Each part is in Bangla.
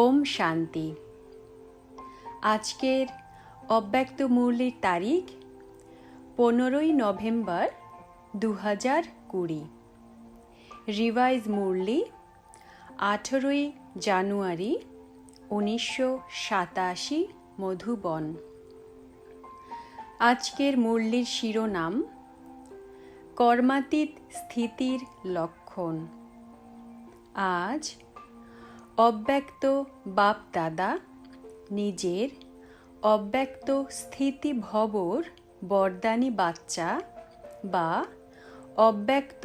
ওম শান্তি। আজকের অব্যক্ত মুরলির তারিখ 15ই নভেম্বর 2020। রিভাইজ মুরলি 18ই জানুয়ারি 1987 মধুবন। আজকের মুরলির শিরোনাম কর্মাতীত স্থিতির লক্ষণ। আজ অব্যক্ত বাপ দাদা নিজের অব্যক্ত স্থিতি ভবর বরদানি বাচ্চা বা অব্যক্ত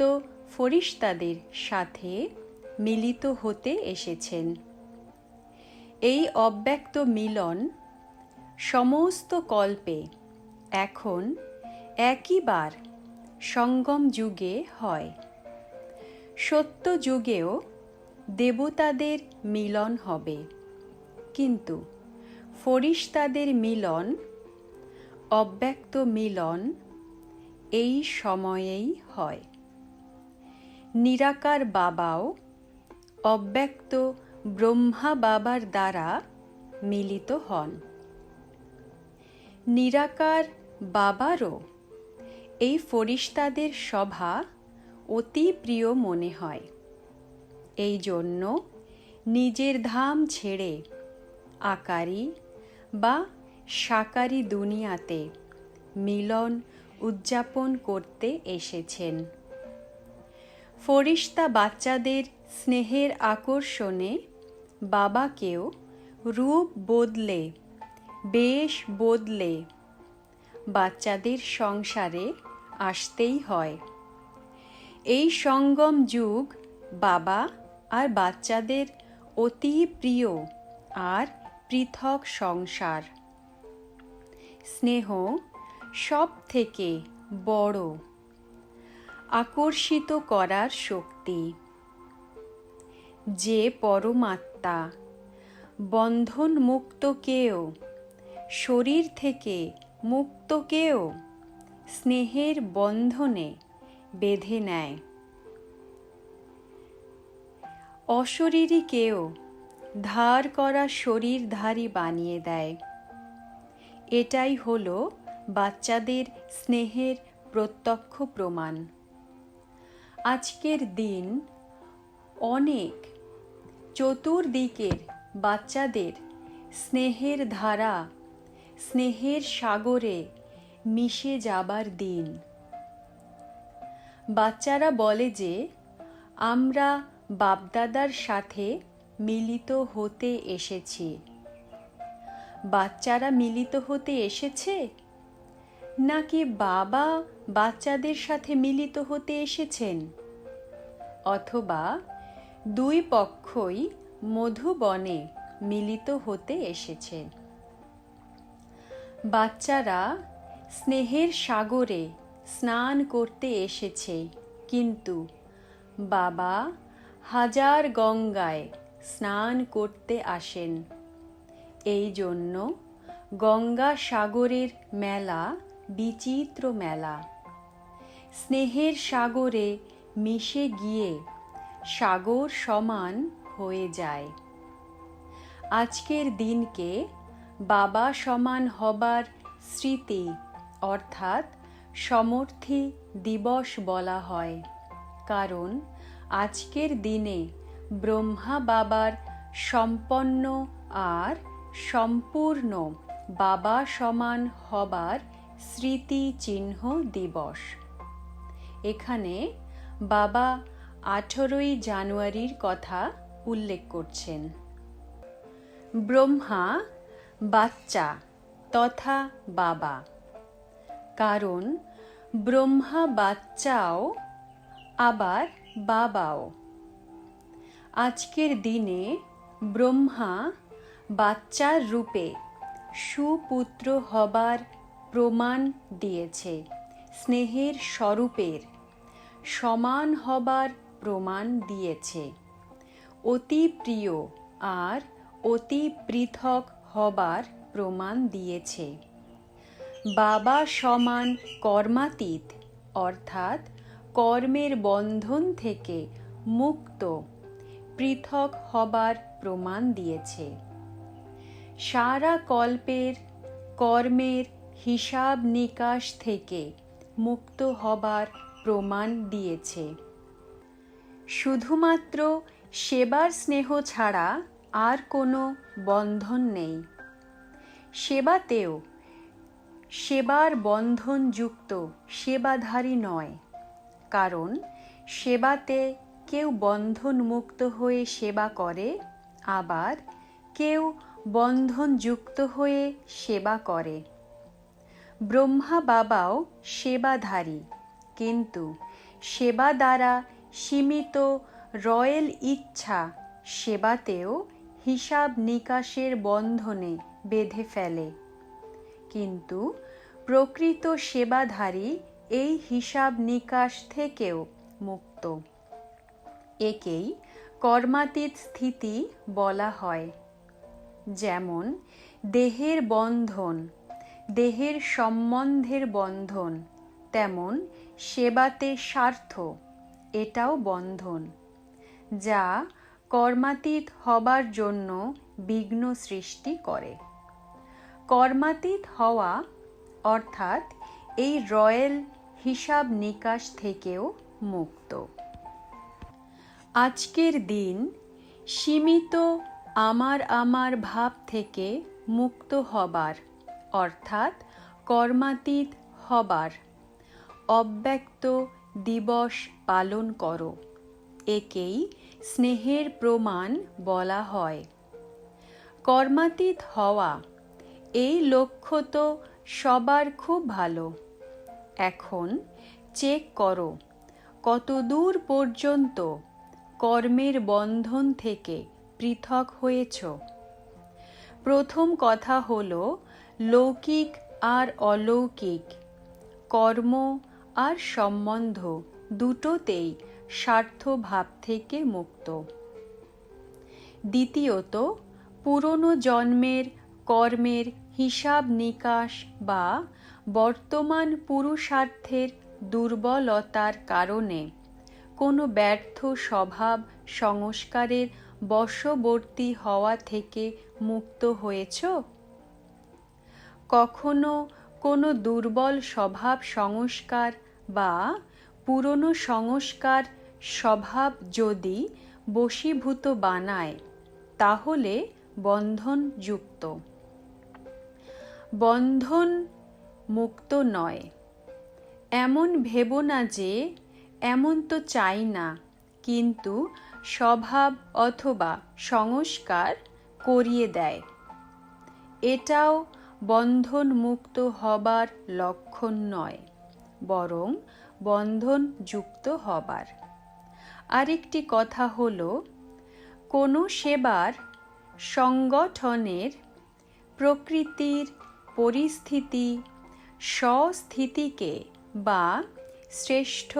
ফরিস্তাদের সাথে মিলিত হতে এসেছেন। এই অব্যক্ত মিলন সমস্ত কল্পে এখন একইবার সঙ্গম যুগে হয়। সত্য যুগেও দেবতাদের মিলন হবে, কিন্তু ফরিস্তাদের মিলন, অব্যক্ত মিলন এই সময়েই হয়। নিরাকার বাবাও অব্যক্ত ব্রহ্মা বাবার দ্বারা মিলিত হন। নিরাকার বাবারও এই ফরিস্তাদের সভা অতি প্রিয় মনে হয়। এই জন্য নিজের ধাম ছেড়ে আকারী বা সাকারী দুনিয়াতে মিলন উদযাপন করতে এসেছেন। ফরিস্তা বাচ্চাদের স্নেহের আকর্ষণে বাবাকেও রূপ বদলে, বেশ বদলে বাচ্চাদের সংসারে আসতেই হয়। এই সঙ্গম যুগ বাবা আর বাচ্চাদের অতি প্রিয় আর পৃথক সংসার। স্নেহ সব থেকে বড় আকর্ষিত করার শক্তি। যে পরমাত্মা বন্ধন মুক্তকেও, শরীর থেকে মুক্তকেও স্নেহের বন্ধনে বেঁধে নেয়, অশরীরীকেও ধার করা শরীরধারী বানিয়ে দেয়। এটাই হলো বাচ্চাদের স্নেহের প্রত্যক্ষ প্রমাণ। আজকের দিন অনেক চতুর্দিকের বাচ্চাদের স্নেহের ধারা, স্নেহের সাগরে মিশে যাবার দিন। বাচ্চারা বলে যে আমরা বাপদাদার সাথে মিলিত হতে এসেছি। বাচ্চারা মিলিত হতে এসেছে নাকি বাবা বাচ্চাদের সাথে মিলিত হতে এসেছেন, অথবা দুই পক্ষই মধুবনে মিলিত হতে এসেছে। বাচ্চারা স্নেহের সাগরে স্নান করতে এসেছে, কিন্তু বাবা হাজার গঙ্গায় স্নান করতে আসেন। এই জন্য গঙ্গা সাগরের মেলা বিচিত্র মেলা। স্নেহের সাগরে মিশে গিয়ে সাগর সমান হয়ে যায়। আজকের দিনকে বাবা সমান হবার স্মৃতি অর্থাৎ সমর্থী দিবস বলা হয়, কারণ আজকের দিনে ব্রহ্মা বাবার সম্পন্ন আর সম্পূর্ণ বাবা সমান হবার স্মৃতি চিহ্ন দিবস। এখানে বাবা 18ই জানুয়ারির কথা উল্লেখ করছেন। ব্রহ্মা বাচ্চা তথা বাবা, কারণ ব্রহ্মা বাচ্চাও আবার বাবাও। আজকের দিনে ব্রহ্মা বাচ্চার রূপে সুপুত্র হবার প্রমাণ দিয়েছে, স্নেহের স্বরূপের সমান হবার প্রমাণ দিয়েছে, অতি প্রিয় আর অতি পৃথক হবার প্রমাণ দিয়েছে। বাবা সমান কর্মাতীত অর্থাৎ কর্মের বন্ধন থেকে মুক্ত পৃথক হবার প্রমাণ দিয়েছে। সারা কল্পের কর্মের হিসাব নিকাশ থেকে মুক্ত হবার প্রমাণ দিয়েছে। শুধুমাত্র সেবার স্নেহ ছাড়া আর কোনো বন্ধন নেই। সেবাতেও সেবার বন্ধনযুক্ত সেবাধারী নয়, কারণ সেবাতে কেউ বন্ধনমুক্ত হয়ে সেবা করে, আবার কেউ বন্ধনযুক্ত হয়ে সেবা করে। ব্রহ্মা বাবাও সেবাধারী, কিন্তু সেবা দ্বারা সীমিত রয়েল ইচ্ছা সেবাতেও হিসাব নিকাশের বন্ধনে বেঁধে ফেলে, কিন্তু প্রকৃত সেবাধারী এই হিসাব নিকাশ থেকেও মুক্ত। একেই কর্মাতীত স্থিতি বলা হয়। যেমন দেহের বন্ধন, দেহের সম্বন্ধের বন্ধন, তেমন সেবাতে স্বার্থ, এটাও বন্ধন, যা কর্মাতীত হবার জন্য বিঘ্ন সৃষ্টি করে। কর্মাতীত হওয়া অর্থাৎ এই রয়েল হিসাব নিকাশ থেকেও মুক্ত। আজকের দিন সীমিত আমার ভাব থেকে মুক্ত হবার অর্থাৎ কর্মাতীত হবার অব্যক্ত দিবস পালন করো। একেই স্নেহের প্রমাণ বলা হয়। কর্মাতীত হওয়া, এই লক্ষ্য তো সবার খুব ভালো। এখন চেক করো কতদূর পর্যন্ত কর্মের বন্ধন থেকে পৃথক হয়েছ। প্রথম কথা হলো লৌকিক আর অলৌকিক কর্ম আর সম্বন্ধ দুটোতেই স্বার্থভাব থেকে মুক্ত। দ্বিতীয়ত, পুরনো জন্মের কর্মের হিসাব নিকাশ বা বর্তমান পুরুষার্থের দুর্বলতার কারণে কোনো ব্যর্থ স্বভাব সংস্কারের বশবর্তী হওয়া থেকে মুক্ত হয়েছ? কখনো কোনো দুর্বল স্বভাব সংস্কার বা পুরনো সংস্কার স্বভাব যদি বশীভূত বানায়, তাহলে বন্ধনযুক্ত। বন্ধন মুক্ত নয় এমন ভেবো না যে এমন তো চাই না, কিন্তু স্বভাব অথবা সংস্কার করিয়ে দেয়। এটাও বন্ধন মুক্ত হবার লক্ষণ নয়, বরং বন্ধন যুক্ত হবার। আরেকটি কথা হলো, কোনো সেবার সংগঠনের প্রকৃতির পরিস্থিতি স্বস্থিতিকে বা শ্রেষ্ঠ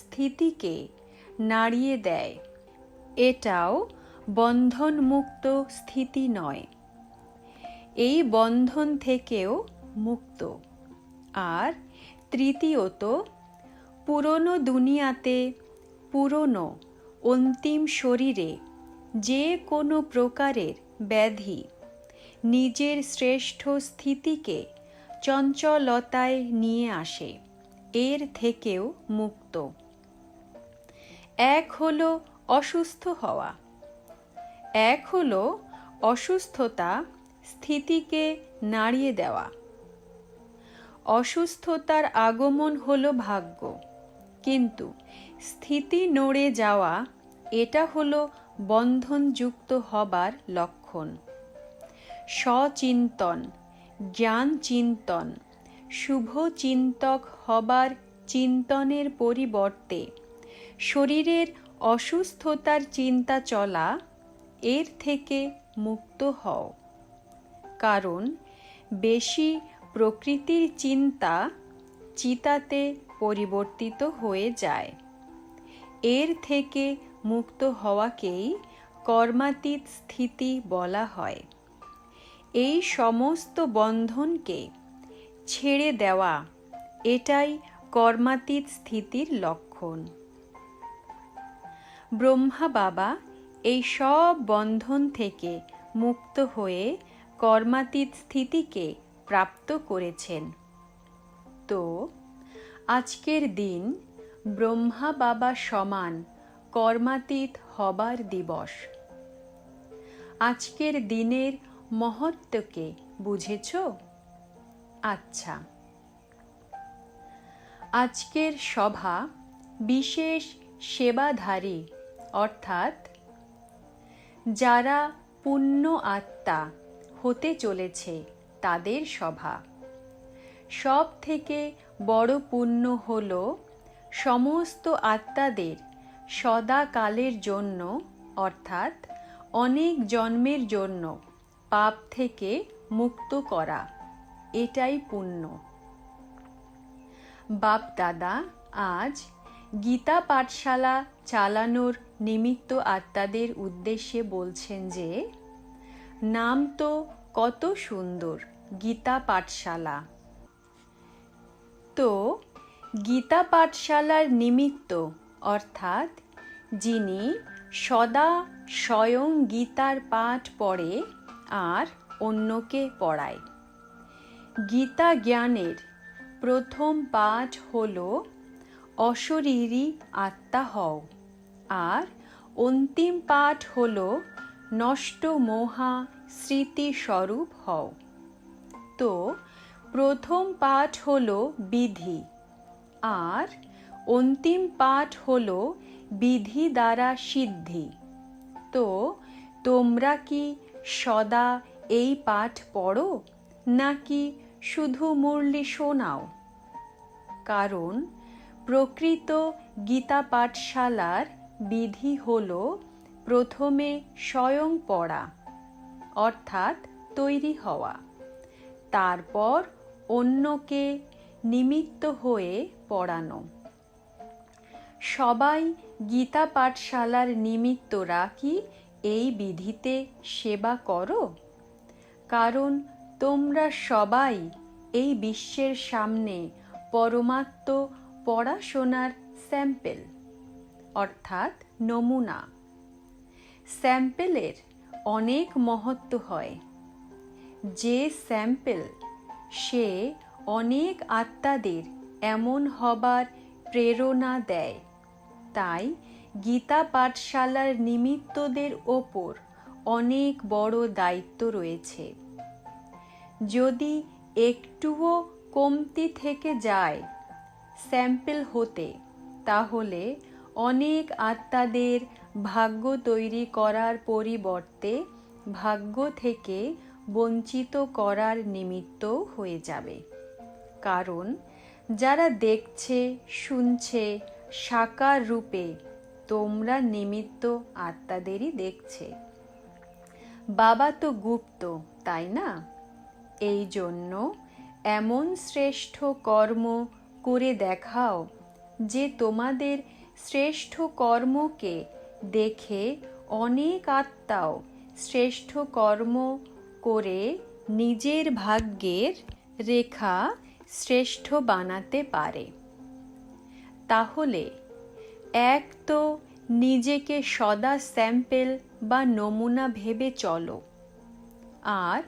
স্থিতিকে নাড়িয়ে দেয়, এটাও বন্ধনমুক্ত স্থিতি নয়। এই বন্ধন থেকেও মুক্ত। আর তৃতীয়ত, পুরনো দুনিয়াতে পুরনো অন্তিম শরীরে যে কোনো প্রকারের ব্যাধি নিজের শ্রেষ্ঠ স্থিতিকে চঞ্চলতায় নিয়ে আসে, এর থেকেও মুক্ত। এক হলো অসুস্থ হওয়া, এক হলো অসুস্থতা স্থিতিকে নাড়িয়ে দেওয়া। অসুস্থতার আগমন হলো ভাগ্য, কিন্তু স্থিতি নড়ে যাওয়া, এটা হলো বন্ধনযুক্ত হবার লক্ষণ। সচিন্তন, জ্ঞান চিন্তন, শুভ চিন্তক হবার চিন্তনের পরিবর্তে শরীরের অসুস্থতার চিন্তা চলা, এর থেকে মুক্ত হও। কারণ বেশি প্রকৃতির চিন্তা চিতাতে পরিবর্তিত হয়ে যায়। এর থেকে মুক্ত হওয়াকেই কর্মাতীত স্থিতি বলা হয়। এই সমস্ত বন্ধনকে ছেড়ে দেওয়া, এটাই কর্মাতীত স্থিতির লক্ষণ। ব্রহ্মা বাবা এই সব বন্ধন থেকে মুক্ত হয়ে কর্মাতীত স্থিতিকে প্রাপ্ত করেছেন। তো আজকের দিন ব্রহ্মা বাবা সমান কর্মাতীত হবার দিবস। আজকের দিনের মহত্বকে বুঝেছ? আচ্ছা, আজকের সভা বিশেষ সেবাধারী অর্থাৎ যারা পুণ্য আত্মা হতে চলেছে তাদের সভা। সব থেকে বড় পুণ্য হল সমস্ত আত্মাদের সদাকালের জন্য অর্থাৎ অনেক জন্মের জন্য পাপ থেকে মুক্ত করা, এটাই পুণ্য। বাপ দাদা আজ গীতা পাঠশালা চালানোর নিমিত্ত আত্মাদের উদ্দেশ্যে বলছেন যে নাম তো কত সুন্দর, গীতা পাঠশালা। তো গীতা পাঠশালার নিমিত্ত অর্থাৎ যিনি সদা স্বয়ং গীতার পাঠ পড়ে আর অন্যকে পড়ায়। গীতা জ্ঞানের প্রথম পাঠ হল অশরীরী আত্মা হও, আর অন্তিম পাঠ হল নষ্ট মোহা স্মৃতি স্বরূপ হও। তো প্রথম পাঠ হল বিধি আর অন্তিম পাঠ হল বিধি দ্বারা সিদ্ধি। তো তোমরা কি সদা এই পাঠ পড়ো নাকি শুধু মুরলি শোনাও? কারণ প্রকৃত গীতা পাঠশালার বিধি হল প্রথমে স্বয়ং পড়া অর্থাৎ তৈরি হওয়া, তারপর অন্যকে নিমিত্ত হয়ে পড়ানো। সবাই গীতা পাঠশালার নিমিত্তরা কি এই বিধিতে সেবা করো? কারণ তোমরা সবাই এই বিশ্বের সামনে পরমাত্ম পড়াশোনার স্যাম্পেল অর্থাৎ নমুনা। স্যাম্পেলের অনেক মহত্ব হয়। যে স্যাম্পেল সে অনেক আত্মাদের এমন হবার প্রেরণা দেয়। তাই গীতা পাঠশালার নিমিত্তদের ওপর অনেক বড় দায়িত্ব রয়েছে। যদি একটুও কমতি থেকে যায় স্যাম্পেল হতে, তাহলে অনেক আত্মাদের ভাগ্য তৈরি করার পরিবর্তে ভাগ্য থেকে বঞ্চিত করার নিমিত্ত হয়ে যাবে। কারণ যারা দেখছে শুনছে সাকার রূপে তোমরা নিমিত্ত আত্মাদেরই দেখছে। বাবা তো গুপ্ত, তাই না? এই জন্য এমন শ্রেষ্ঠ কর্ম করে দেখাও যে তোমাদের শ্রেষ্ঠ কর্মকে দেখে অনেক আত্মাও শ্রেষ্ঠ কর্ম করে নিজের ভাগ্যের রেখা শ্রেষ্ঠ বানাতে পারে। তাহলে এক তো নিজেকে সদা স্যাম্পেল বা নমুনা ভেবে চলো, আর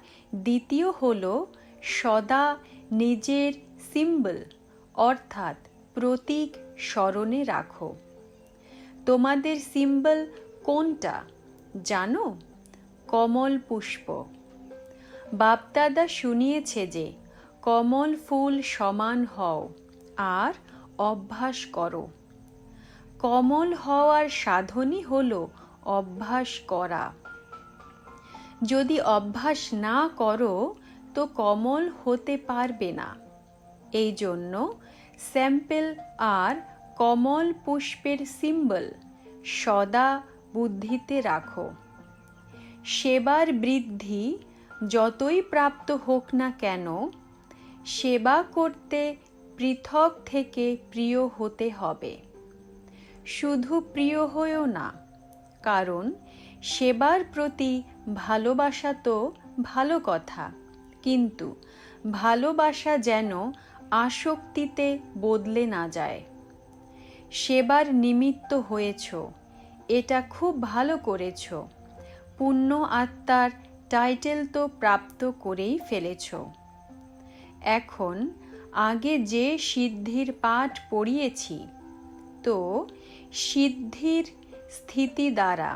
দ্বিতীয় হলো সদা নিজের সিম্বল অর্থাৎ প্রতীক স্মরণে রাখো। তোমাদের সিম্বল কোনটা জানো? কমল পুষ্প। বাপদাদা শুনিয়েছে যে কমল ফুল সমান হও আর অভ্যাস করো। কমল হওয়ার সাধনই হলো অভ্যাস করা। যদি অভ্যাস না করো তো কমল হতে পারবে না। এই জন্য স্যাম্পেল আর কমল পুষ্পের সিম্বল সদা বুদ্ধিতে রাখো। সেবার বৃদ্ধি যতই প্রাপ্ত হোক না কেন, সেবা করতে পৃথক থেকে প্রিয় হতে হবে। শুধু প্রিয় হয়েও না, কারণ সেবার প্রতি ভালোবাসা তো ভালো কথা, কিন্তু ভালোবাসা যেন আসক্তিতে বদলে না যায়। সেবার নিমিত্ত হয়েছ, এটা খুব ভালো করেছ। পুণ্য আত্মার টাইটেল তো প্রাপ্ত করেই ফেলেছ। এখন আগে যে সিদ্ধির পাঠ পড়িয়েছি, তো সিদ্ধির স্থিতি দ্বারা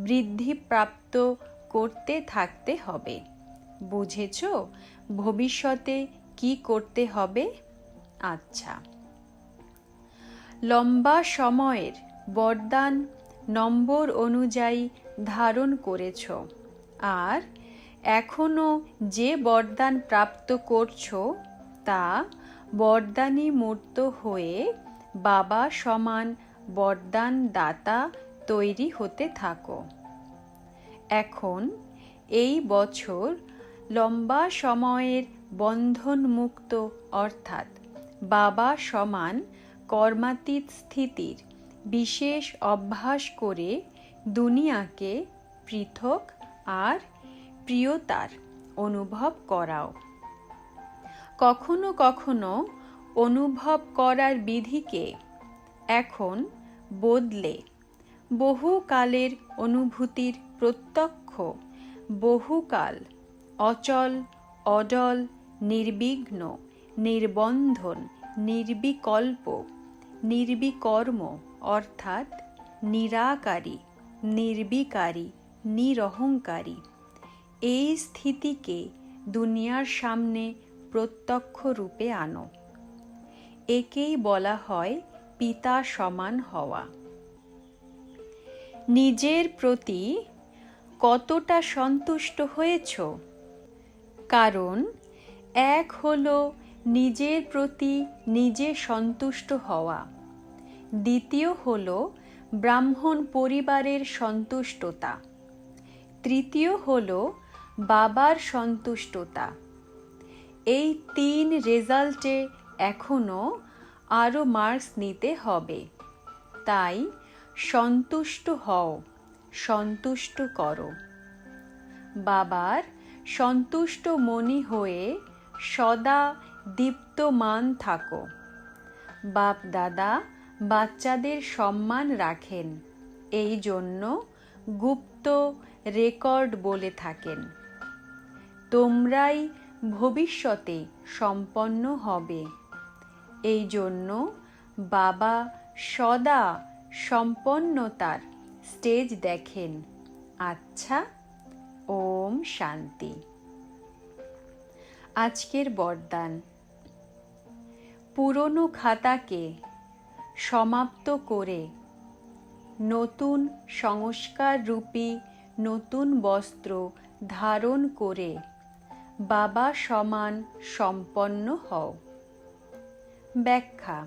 বৃদ্ধি প্রাপ্ত করতে থাকতে হবে। বুঝেছ ভবিষ্যতে কি করতে হবে? আচ্ছা, লম্বা সময়ের বরদান নম্বর অনুযায়ী ধারণ করেছ, আর এখনো যে বরদান প্রাপ্ত করছো তা বরদানী মূর্ত হয়ে বাবা সমান বরদান দাতা তৈরি হতে থাকো। এখন এই বছর লম্বা সময়ের বন্ধনমুক্ত অর্থাৎ বাবা সমান কর্মাতীত স্থিতির বিশেষ অভ্যাস করে দুনিয়াকে পৃথক আর প্রিয়তার অনুভব করাও। কখনো কখনো অনুভব করার বিধিকে এখন বদলে বহুকালের অনুভূতির প্রত্যক্ষ, বহুকাল অচল, অডল, নির্বিঘ্ন, নির্বন্ধন, নির্বিকল্প, নির্বিকর্ম অর্থাৎ নিরাকারী, নির্বিকারী, নিরহংকারী এই স্থিতিকে দুনিয়ার সামনে প্রত্যক্ষ রূপে আনো। একেই বলা হয় পিতা সমান হওয়া। নিজের প্রতি কতটা সন্তুষ্ট হয়েছ? কারণ এক হলো নিজের প্রতি নিজে সন্তুষ্ট হওয়া, দ্বিতীয় হলো ব্রাহ্মণ পরিবারের সন্তুষ্টতা, তৃতীয় হলো বাবার সন্তুষ্টতা। এই তিন রেজাল্টে এখনো আরও মার্কস নিতে হবে। তাই সন্তুষ্ট হও, সন্তুষ্ট করো। বাবার সন্তুষ্ট মনি হয়ে সদা দীপ্তমান থাকো। বাপ দাদা বাচ্চাদের সম্মান রাখেন, এই জন্য গুপ্ত রেকর্ড বলে থাকেন। তোমরাই ভবিষ্যতে সম্পন্ন হবে, এই জন্য বাবা সদা সম্পন্নতার স্টেজ দেখেন। আচ্ছা, ওম শান্তি। আজকের বরদান: পুরনো খাতাকে সমাপ্ত করে নতুন সংস্কার রূপী নতুন বস্ত্র ধারণ করে বাবা সমান সম্পন্ন হও। ব্যাখ্যা: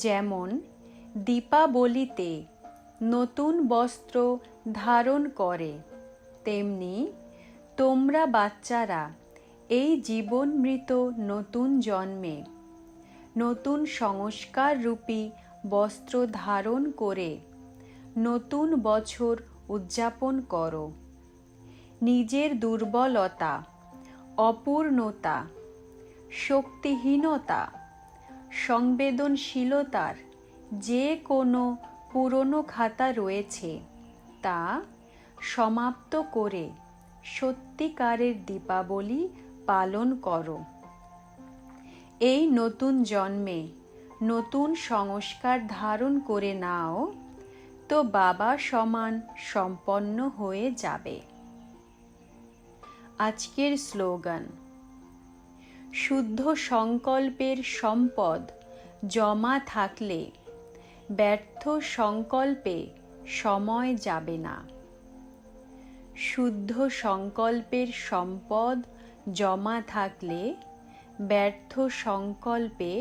যেমন দীপাবলিতে নতুন বস্ত্র ধারণ করে, তেমনি তোমরা বাচ্চারা এই জীবনমৃত নতুন জন্মে নতুন সংস্কার রূপী বস্ত্র ধারণ করে নতুন বছর উদযাপন করো। নিজের দুর্বলতা, অপূর্ণতা, শক্তিহীনতা, সংবেদনশীলতার যে কোনো পুরনো খাতা রয়েছে তা সমাপ্ত করে সত্যিকারের দীপাবলি পালন করো। এই নতুন জন্মে নতুন সংস্কার ধারণ করে নাও, তো বাবা সমান সম্পন্ন হয়ে যাবে। আজকের স্লোগান: শুদ্ধ সংকল্পের সম্পদ জমা থাকলে ব্যর্থ সংকল্পে সময় যাবে না। শুদ্ধ সংকল্পের সম্পদ জমা থাকলে ব্যর্থ সংকল্পে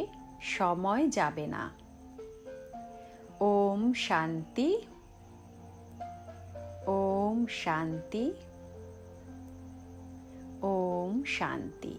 সময় যাবে না। ওম শান্তি, ওম শান্তি, ওম শান্তি।